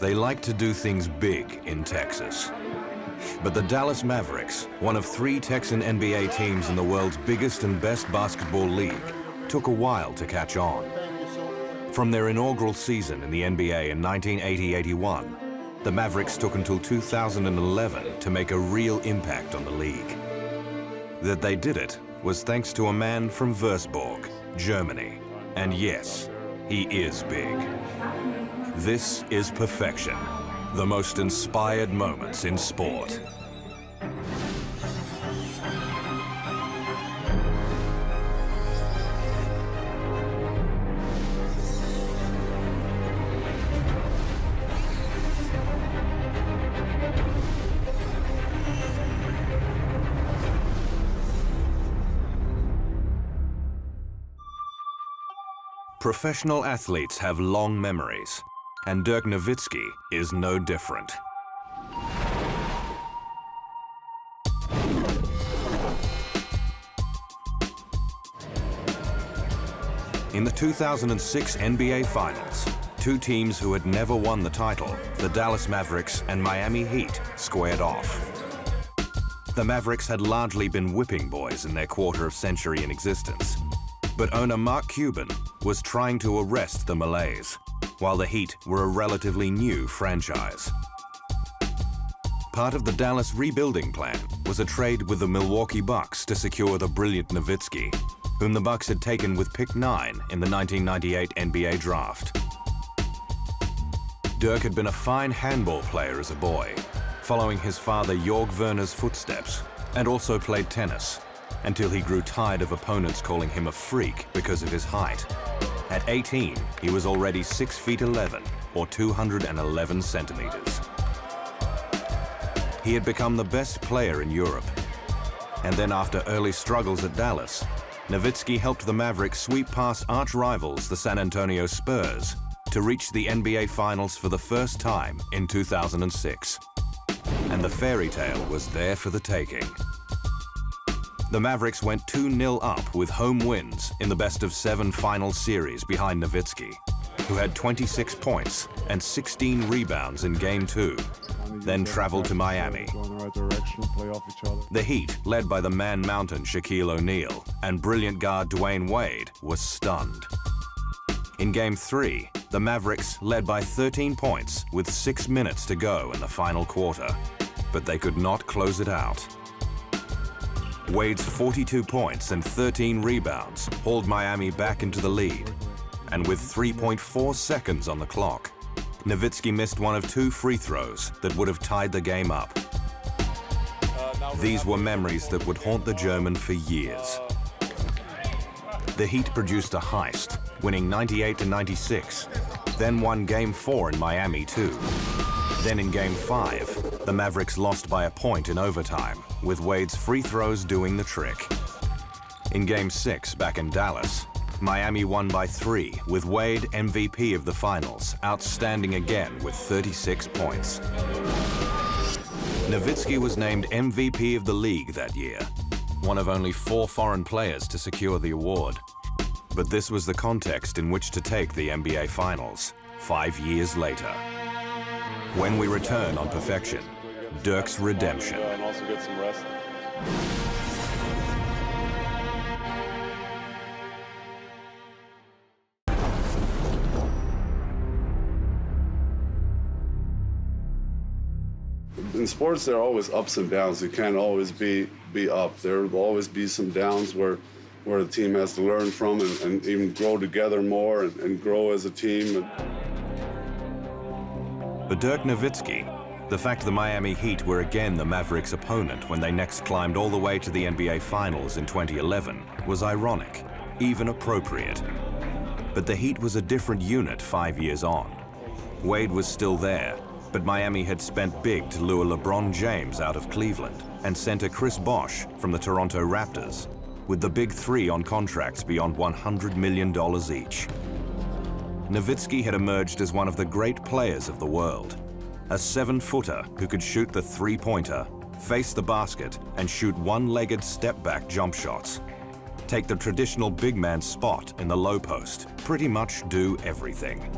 They like to do things big in Texas. But the Dallas Mavericks, one of 3 Texan NBA teams in the world's biggest and best basketball league, took a while to catch on. From their inaugural season in the NBA in 1980-81, the Mavericks took until 2011 to make a real impact on the league. That they did it was thanks to a man from Würzburg, Germany. And yes, he is big. This is perfection, the most inspired moments in sport. Professional athletes have long memories, and Dirk Nowitzki is no different. In the 2006 NBA Finals, 2 teams who had never won the title, the Dallas Mavericks and Miami Heat, squared off. The Mavericks had largely been whipping boys in their quarter of century in existence, but owner Mark Cuban was trying to arrest the malaise, while the Heat were a relatively new franchise. Part of the Dallas rebuilding plan was a trade with the Milwaukee Bucks to secure the brilliant Nowitzki, whom the Bucks had taken with pick 9 in the 1998 NBA draft. Dirk had been a fine handball player as a boy, following his father Jorg Werner's footsteps, and also played tennis, until he grew tired of opponents calling him a freak because of his height. At 18, he was already 6 feet 11, or 211 centimeters. He had become the best player in Europe. And then after early struggles at Dallas, Nowitzki helped the Mavericks sweep past arch-rivals the San Antonio Spurs to reach the NBA Finals for the first time in 2006. And the fairy tale was there for the taking. The Mavericks went 2-0 up with home wins in the best-of-7 final series behind Nowitzki, who had 26 points and 16 rebounds in Game 2, then traveled to Miami. The Heat, led by the man-mountain Shaquille O'Neal and brilliant guard Dwayne Wade, was stunned. In Game 3, the Mavericks led by 13 points with 6 minutes to go in the final quarter, but they could not close it out. Wade's 42 points and 13 rebounds hauled Miami back into the lead, and with 3.4 seconds on the clock, Nowitzki missed one of 2 free throws that would have tied the game up. These were memories that would haunt the German for years. The Heat produced a heist, winning 98-96, then won Game 4 in Miami too. Then in Game 5, the Mavericks lost by a point in overtime, with Wade's free throws doing the trick. In Game 6, back in Dallas, Miami won by 3, with Wade MVP of the finals, outstanding again with 36 points. Nowitzki was named MVP of the league that year, one of only 4 foreign players to secure the award. But this was the context in which to take the NBA Finals, 5 years later. When we return on Perfection, Dirk's redemption. And also get some rest. In sports, there are always ups and downs. You can't always be up. There will always be some downs where the team has to learn from and even grow together more and grow as a team. For Dirk Nowitzki, the fact the Miami Heat were again the Mavericks' opponent when they next climbed all the way to the NBA Finals in 2011 was ironic, even appropriate. But the Heat was a different unit 5 years on. Wade was still there, but Miami had spent big to lure LeBron James out of Cleveland and center Chris Bosh from the Toronto Raptors, with the big 3 on contracts beyond $100 million each. Nowitzki had emerged as one of the great players of the world, a 7-footer who could shoot the 3-pointer, face the basket, and shoot one-legged step-back jump shots, take the traditional big man spot in the low post, pretty much do everything.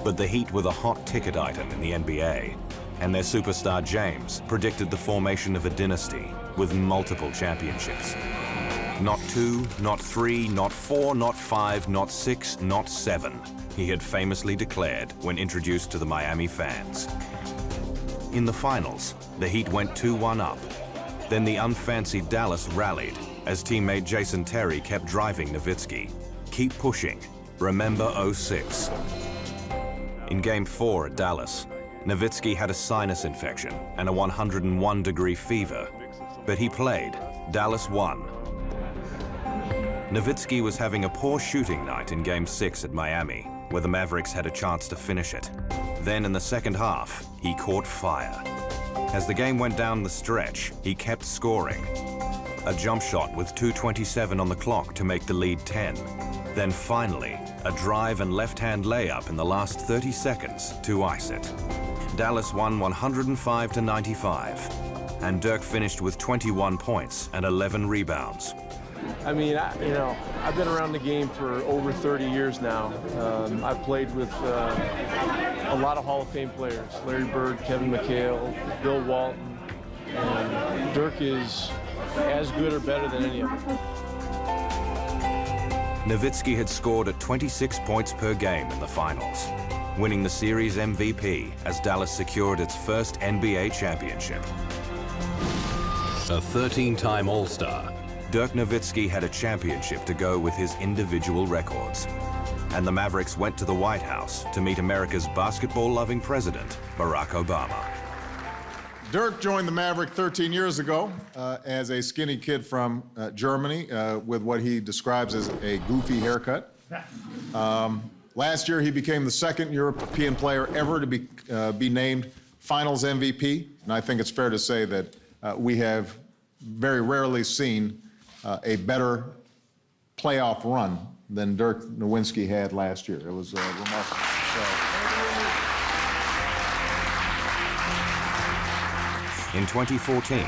But the Heat were the hot ticket item in the NBA, and their superstar James predicted the formation of a dynasty with multiple championships. Not 2, not 3, not 4, not 5, not 6, not 7, he had famously declared when introduced to the Miami fans. In the finals, the Heat went 2-1 up. Then the unfancied Dallas rallied as teammate Jason Terry kept driving Nowitzki. Keep pushing. Remember 06. In Game 4 at Dallas, Nowitzki had a sinus infection and a 101-degree fever, but he played. Dallas won. Nowitzki was having a poor shooting night in Game 6 at Miami, where the Mavericks had a chance to finish it. Then in the second half, he caught fire. As the game went down the stretch, he kept scoring. A jump shot with 2:27 on the clock to make the lead 10. Then finally, a drive and left-hand layup in the last 30 seconds to ice it. Dallas won 105-95, and Dirk finished with 21 points and 11 rebounds. I mean, I've been around the game for over 30 years now. I've played with a lot of Hall of Fame players: Larry Bird, Kevin McHale, Bill Walton, and Dirk is as good or better than any of them. Nowitzki had scored at 26 points per game in the finals, winning the series MVP as Dallas secured its first NBA championship. A 13-time All-Star, Dirk Nowitzki had a championship to go with his individual records. And the Mavericks went to the White House to meet America's basketball-loving president, Barack Obama. Dirk joined the Maverick 13 years ago as a skinny kid from Germany with what he describes as a goofy haircut. Last year, he became the second European player ever to be named Finals MVP. And I think it's fair to say that we have very rarely seen a better playoff run than Dirk Nowitzki had last year. It was remarkable. In 2014,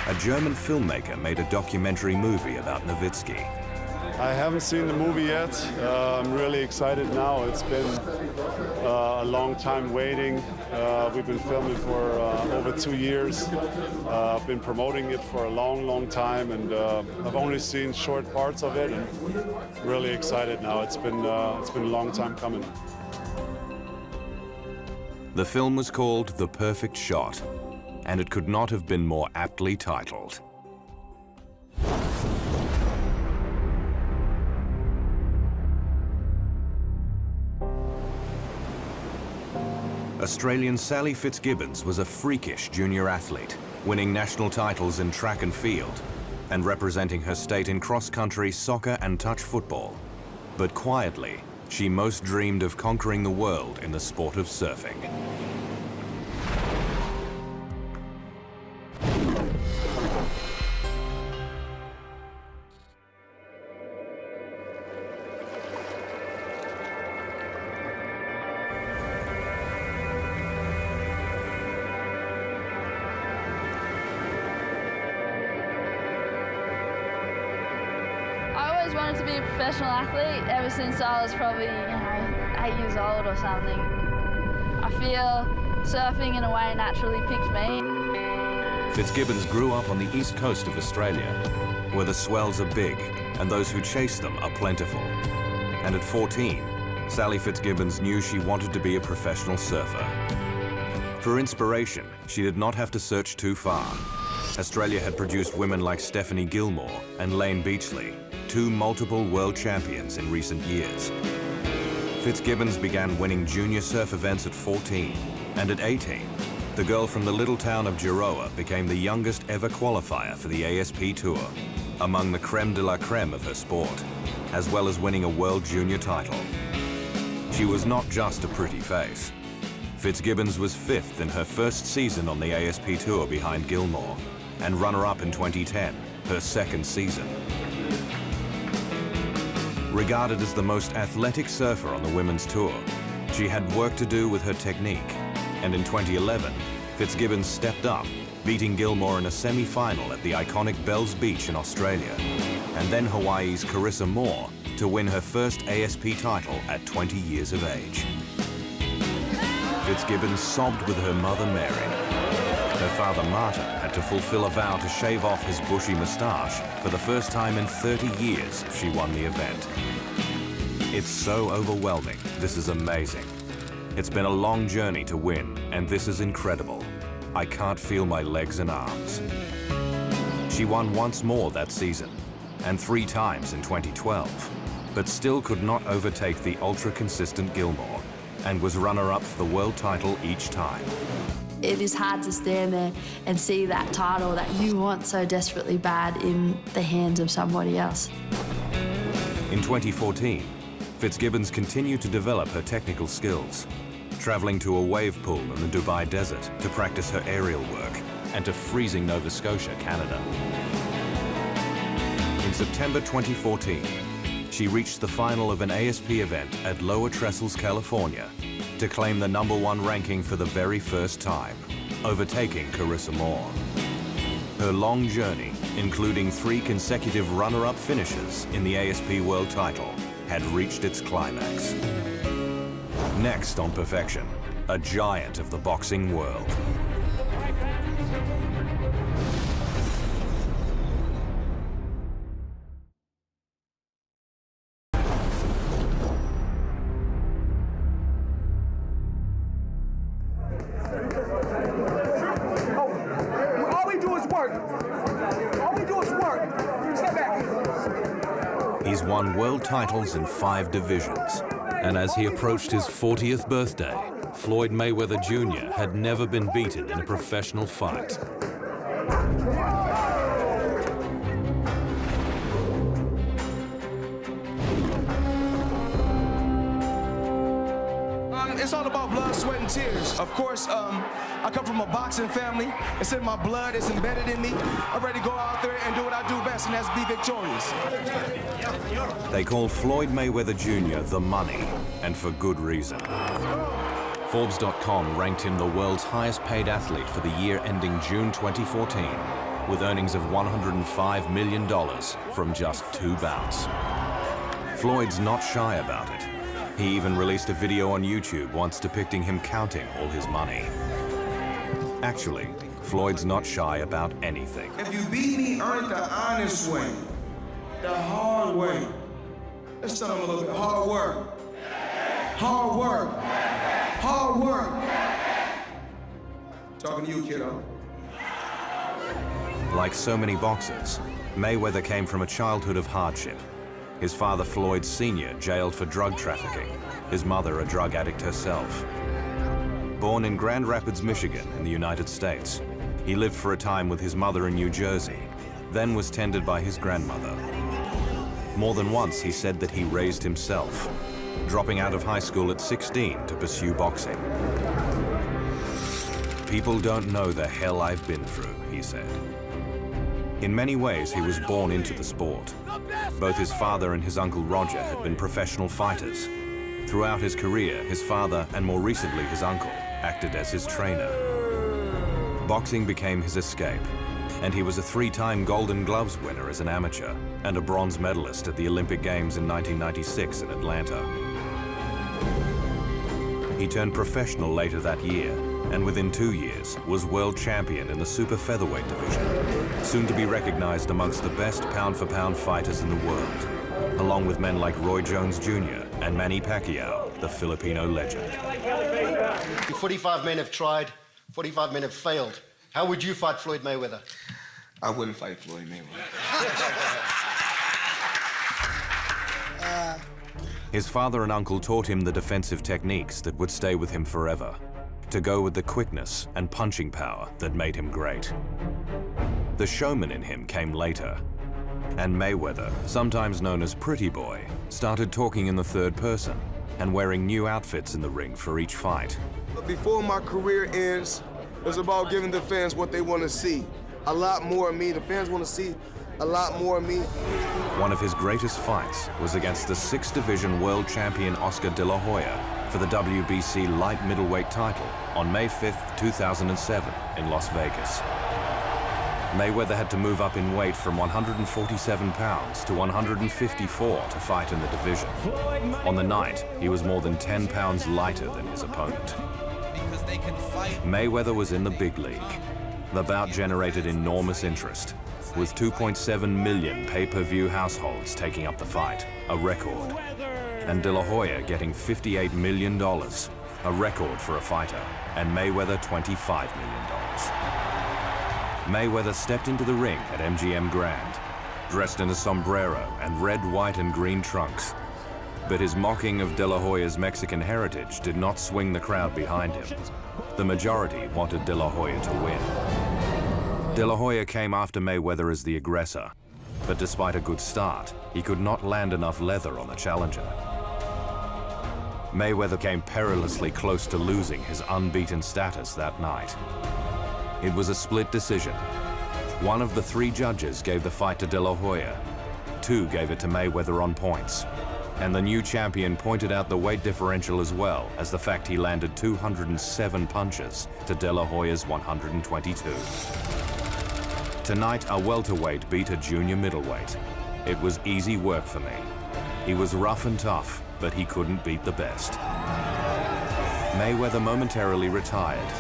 a German filmmaker made a documentary movie about Nowitzki. I haven't seen the movie yet. I'm really excited now. It's been a long time waiting. We've been filming for over 2 years. I've been promoting it for a long, long time, and I've only seen short parts of it, and really excited now. It's been a long time coming. The film was called The Perfect Shot, and it could not have been more aptly titled. Australian Sally Fitzgibbons was a freakish junior athlete, winning national titles in track and field, and representing her state in cross-country, soccer and touch football. But quietly, she most dreamed of conquering the world in the sport of surfing. I always wanted to be a professional athlete ever since I was probably 8 years old or something. I feel surfing in a way naturally picked me. Fitzgibbons grew up on the east coast of Australia, where the swells are big and those who chase them are plentiful. And at 14, Sally Fitzgibbons knew she wanted to be a professional surfer. For inspiration, she did not have to search too far. Australia had produced women like Stephanie Gilmore and Layne Beachley, two multiple world champions in recent years. Fitzgibbons began winning junior surf events at 14, and at 18, the girl from the little town of Jiroa became the youngest ever qualifier for the ASP Tour, among the creme de la creme of her sport, as well as winning a world junior title. She was not just a pretty face. Fitzgibbons was 5th in her first season on the ASP Tour behind Gilmore, and runner-up in 2010, her second season. Regarded as the most athletic surfer on the women's tour, she had work to do with her technique, and in 2011, Fitzgibbons stepped up, beating Gilmore in a semi-final at the iconic Bells Beach in Australia, and then Hawaii's Carissa Moore to win her first ASP title at 20 years of age. Fitzgibbons sobbed with her mother Mary. Her father Martin had to fulfill a vow to shave off his bushy moustache for the first time in 30 years if she won the event. It's so overwhelming. This is amazing. It's been a long journey to win, and this is incredible. I can't feel my legs and arms. She won once more that season, and 3 times in 2012, but still could not overtake the ultra-consistent Gilmore, and was runner-up for the world title each time. It is hard to stand there and see that title that you want so desperately bad in the hands of somebody else. In 2014, Fitzgibbons continued to develop her technical skills, traveling to a wave pool in the Dubai desert to practice her aerial work, and to freezing Nova Scotia, Canada. In September 2014, she reached the final of an ASP event at Lower Trestles, California, to claim the #1 ranking for the very first time, overtaking Carissa Moore. Her long journey, including 3 consecutive runner-up finishes in the ASP World title, had reached its climax. Next on Perfection, a giant of the boxing world. He's won world titles in 5 divisions. And as he approached his 40th birthday, Floyd Mayweather Jr. had never been beaten in a professional fight. It's all about blood, sweat, and tears. Of course, I come from a boxing family. It's in my blood, it's embedded in me. I'm ready to go out there and do what I do best, and that's be victorious. They call Floyd Mayweather Jr. the Money, and for good reason. Forbes.com ranked him the world's highest paid athlete for the year ending June 2014, with earnings of $105 million from just 2 bouts. Floyd's not shy about it. He even released a video on YouTube once depicting him counting all his money. Actually, Floyd's not shy about anything. If you beat me, earn it the honest way, the hard way. Let's tell them a little bit. Hard work. Hard work. Hard work. Talking to you, kiddo. Like so many boxers, Mayweather came from a childhood of hardship. His father, Floyd Sr., jailed for drug trafficking, his mother a drug addict herself. Born in Grand Rapids, Michigan, in the United States, he lived for a time with his mother in New Jersey, then was tended by his grandmother. More than once, he said that he raised himself, dropping out of high school at 16 to pursue boxing. "People don't know the hell I've been through," he said. In many ways, he was born into the sport. Both his father and his uncle Roger had been professional fighters. Throughout his career, his father, and more recently his uncle, acted as his trainer. Boxing became his escape, and he was a 3-time Golden Gloves winner as an amateur and a bronze medalist at the Olympic Games in 1996 in Atlanta. He turned professional later that year, and within 2 years was world champion in the super featherweight division, soon to be recognized amongst the best pound-for-pound fighters in the world, along with men like Roy Jones Jr. and Manny Pacquiao, the Filipino legend. 45 men have tried, 45 men have failed. How would you fight Floyd Mayweather? I wouldn't fight Floyd Mayweather. His father and uncle taught him the defensive techniques that would stay with him forever, to go with the quickness and punching power that made him great. The showman in him came later, and Mayweather, sometimes known as Pretty Boy, started talking in the third person and wearing new outfits in the ring for each fight. Before my career ends, it's about giving the fans what they want to see. A lot more of me. The fans want to see a lot more of me. One of his greatest fights was against the 6th Division world champion Oscar De La Hoya for the WBC light middleweight title on May 5th, 2007 in Las Vegas. Mayweather had to move up in weight from 147 pounds to 154 to fight in the division. On the night, he was more than 10 pounds lighter than his opponent. Mayweather was in the big league. The bout generated enormous interest, with 2.7 million pay-per-view households taking up the fight, a record. And De La Hoya getting $58 million, a record for a fighter, and Mayweather $25 million. Mayweather stepped into the ring at MGM Grand, dressed in a sombrero and red, white, and green trunks. But his mocking of De La Hoya's Mexican heritage did not swing the crowd behind him. The majority wanted De La Hoya to win. De La Hoya came after Mayweather as the aggressor, but despite a good start, he could not land enough leather on the challenger. Mayweather came perilously close to losing his unbeaten status that night. It was a split decision. One of the 3 judges gave the fight to De La Hoya. 2 gave it to Mayweather on points. And the new champion pointed out the weight differential as well as the fact he landed 207 punches to De La Hoya's 122. Tonight, a welterweight beat a junior middleweight. It was easy work for me. He was rough and tough, but he couldn't beat the best. Mayweather momentarily retired,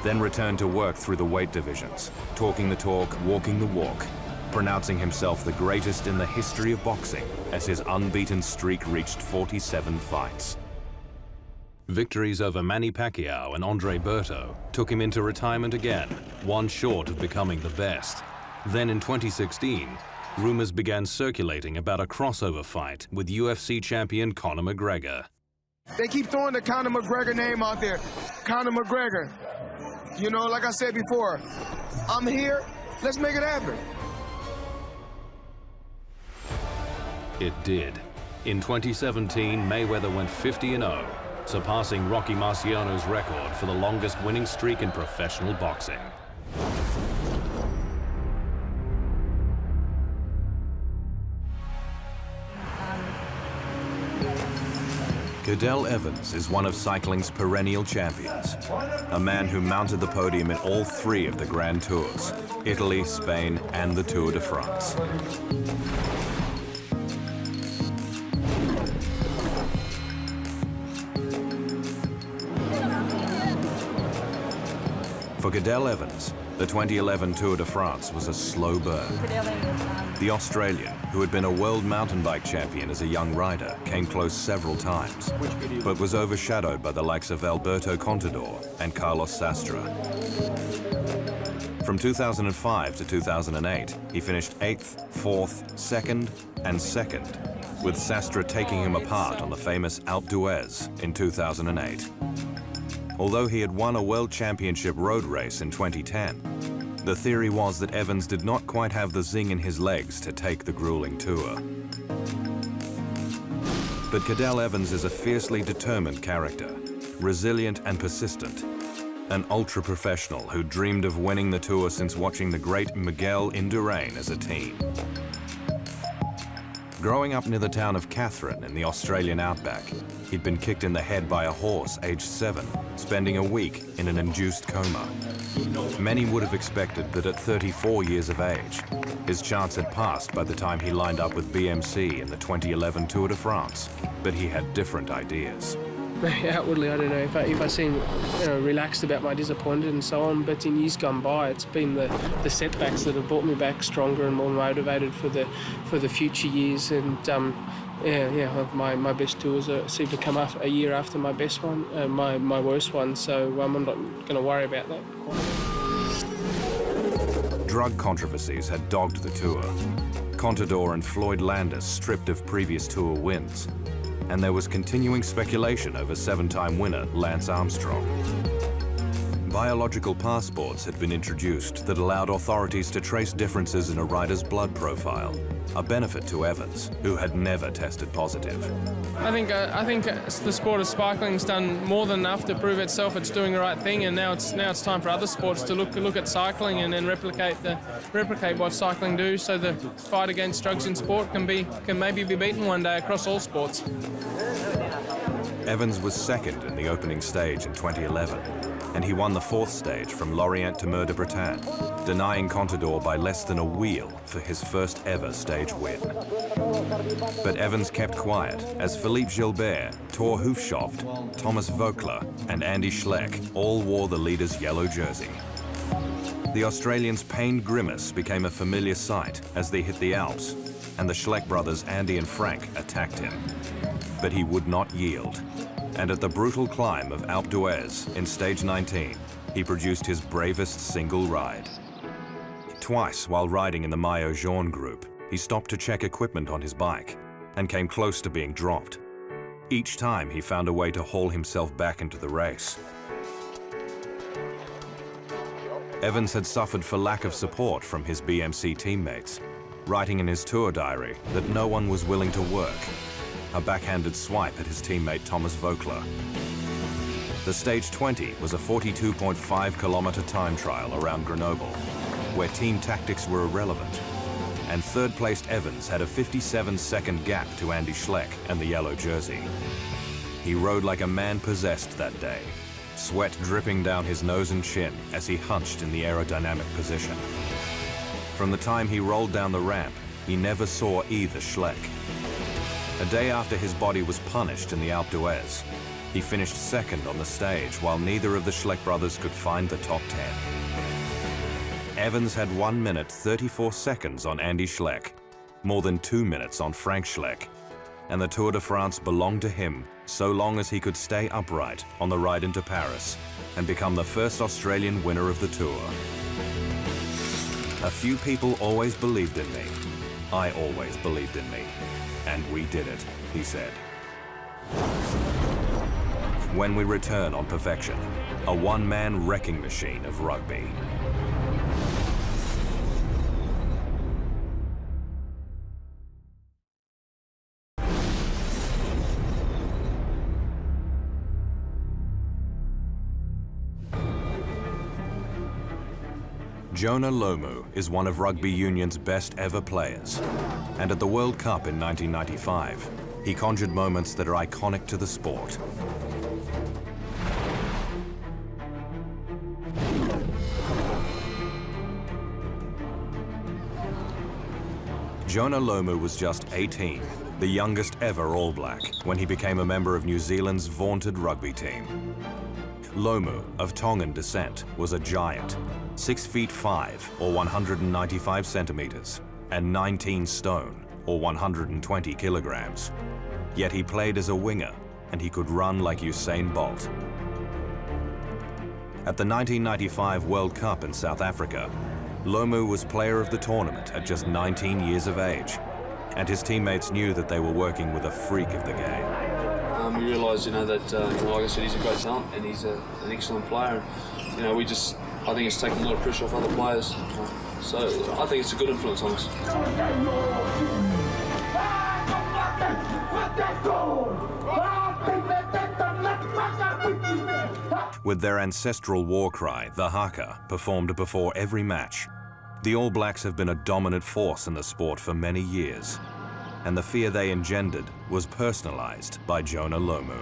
then returned to work through the weight divisions, talking the talk, walking the walk, pronouncing himself the greatest in the history of boxing as his unbeaten streak reached 47 fights. Victories over Manny Pacquiao and Andre Berto took him into retirement again, one short of becoming the best. Then in 2016, rumors began circulating about a crossover fight with UFC champion Conor McGregor. They keep throwing the Conor McGregor name out there. Conor McGregor. You know, like I said before, I'm here. Let's make it happen. It did. In 2017, Mayweather went 50-0, surpassing Rocky Marciano's record for the longest winning streak in professional boxing. Cadel Evans is one of cycling's perennial champions, a man who mounted the podium in all 3 of the Grand Tours, Italy, Spain, and the Tour de France. For Cadel Evans, the 2011 Tour de France was a slow burn. The Australian, who had been a world mountain bike champion as a young rider, came close several times, but was overshadowed by the likes of Alberto Contador and Carlos Sastre. From 2005 to 2008, he finished 8th, 4th, 2nd, and 2nd, with Sastre taking him apart on the famous Alpe d'Huez in 2008. Although he had won a World Championship road race in 2010, the theory was that Evans did not quite have the zing in his legs to take the grueling tour. But Cadel Evans is a fiercely determined character, resilient and persistent, an ultra-professional who dreamed of winning the tour since watching the great Miguel Indurain as a teen. Growing up near the town of Katherine in the Australian outback, he'd been kicked in the head by a horse aged 7, spending a week in an induced coma. Many would have expected that at 34 years of age, his chance had passed by the time he lined up with BMC in the 2011 Tour de France, but he had different ideas. Outwardly, I don't know if I seem relaxed about my disappointment and so on, but in years gone by, it's been the setbacks that have brought me back stronger and more motivated for the future years. And my best tours seem to come up a year after my best one, my worst one. So I'm not going to worry about that. Drug controversies had dogged the tour. Contador and Floyd Landis stripped of previous tour wins. And there was continuing speculation over 7-time winner Lance Armstrong. Biological passports had been introduced that allowed authorities to trace differences in a rider's blood profile, a benefit to Evans, who had never tested positive. I think the sport of cycling's done more than enough to prove itself. It's doing the right thing, and now it's time for other sports to look at cycling and then replicate what cycling do, so the fight against drugs in sport can maybe be beaten one day across all sports. Evans was second in the opening stage in 2011, and he won the fourth stage from Lorient to Mer de Bretagne, denying Contador by less than a wheel for his first ever stage win. But Evans kept quiet as Philippe Gilbert, Thor Hufschoft, Thomas Voeckler, and Andy Schleck all wore the leader's yellow jersey. The Australian's pained grimace became a familiar sight as they hit the Alps, and the Schleck brothers Andy and Frank attacked him. But he would not yield, and at the brutal climb of Alpe d'Huez in stage 19, he produced his bravest single ride. Twice while riding in the Maillot Jaune group, he stopped to check equipment on his bike and came close to being dropped. Each time he found a way to haul himself back into the race. Evans had suffered for lack of support from his BMC teammates, writing in his tour diary that no one was willing to work, a backhanded swipe at his teammate Thomas Voeckler. The stage 20 was a 42.5-kilometer time trial around Grenoble, where team tactics were irrelevant, and third-placed Evans had a 57-second gap to Andy Schleck and the yellow jersey. He rode like a man possessed that day, sweat dripping down his nose and chin as he hunched in the aerodynamic position. From the time he rolled down the ramp, he never saw either Schleck. A day after his body was punished in the Alpe d'Huez, he finished second on the stage while neither of the Schleck brothers could find the top 10. Evans had 1 minute 34 seconds on Andy Schleck, more than 2 minutes on Frank Schleck, and the Tour de France belonged to him so long as he could stay upright on the ride into Paris and become the first Australian winner of the Tour. A few people always believed in me. I always believed in me. And we did it, he said. When we return on Perfection, a one-man wrecking machine of rugby. Jonah Lomu is one of rugby union's best ever players. And at the World Cup in 1995, he conjured moments that are iconic to the sport. Jonah Lomu was just 18, the youngest ever All Black, when he became a member of New Zealand's vaunted rugby team. Lomu, of Tongan descent, was a giant, 6'5" or 195 centimeters, and 19 stone, or 120 kilograms. Yet he played as a winger, and he could run like Usain Bolt. At the 1995 World Cup in South Africa, Lomu was player of the tournament at just 19 years of age, and his teammates knew that they were working with a freak of the game. We realised, that, like I said, he's a great talent and he's an excellent player. And, I think it's taken a lot of pressure off other players. So I think it's a good influence on us. With their ancestral war cry, the haka, performed before every match, the All Blacks have been a dominant force in the sport for many years, and the fear they engendered was personalized by Jonah Lomu.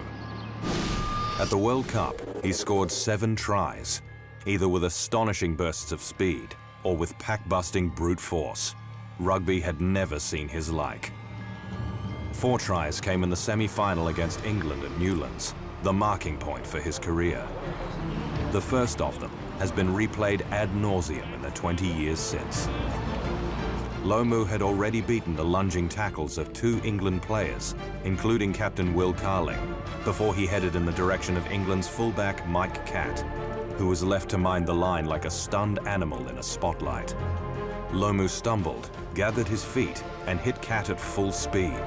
At the World Cup, he scored 7 tries, either with astonishing bursts of speed or with pack-busting brute force. Rugby had never seen his like. 4 tries came in the semi-final against England at Newlands, the marking point for his career. The first of them has been replayed ad nauseum in the 20 years since. Lomu had already beaten the lunging tackles of 2 England players, including captain Will Carling, before he headed in the direction of England's fullback Mike Catt, who was left to mind the line like a stunned animal in a spotlight. Lomu stumbled, gathered his feet, and hit Catt at full speed,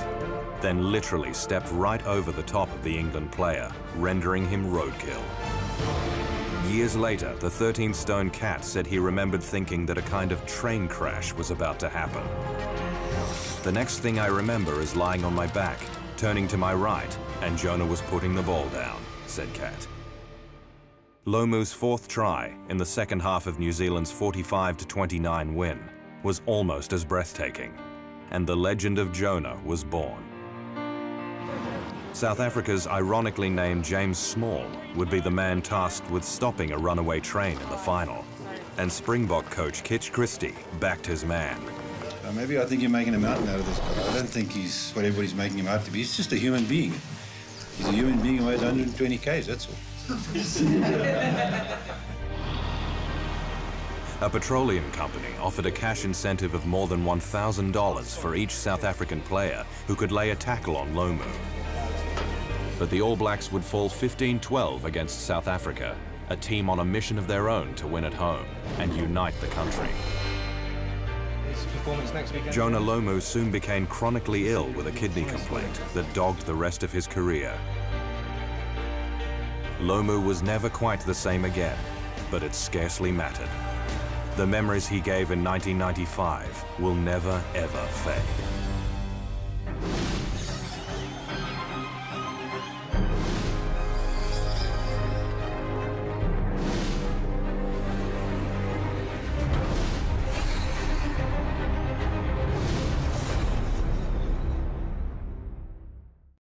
then literally stepped right over the top of the England player, rendering him roadkill. Years later, the 13-stone Catt said he remembered thinking that a kind of train crash was about to happen. The next thing I remember is lying on my back, turning to my right, and Jonah was putting the ball down, said Catt. Lomu's 4th try in the second half of New Zealand's 45-29 win was almost as breathtaking, and the legend of Jonah was born. South Africa's ironically named James Small would be the man tasked with stopping a runaway train in the final. And Springbok coach Kitch Christie backed his man. Maybe I think you're making a mountain out of this guy. I don't think he's what everybody's making him out to be. He's just a human being. He's a human being who weighs 120 kgs, that's all. A petroleum company offered a cash incentive of more than $1,000 for each South African player who could lay a tackle on Lomu. But the All Blacks would fall 15-12 against South Africa, a team on a mission of their own to win at home and unite the country. Jonah Lomu soon became chronically ill with a kidney complaint that dogged the rest of his career. Lomu was never quite the same again, but it scarcely mattered. The memories he gave in 1995 will never, ever fade.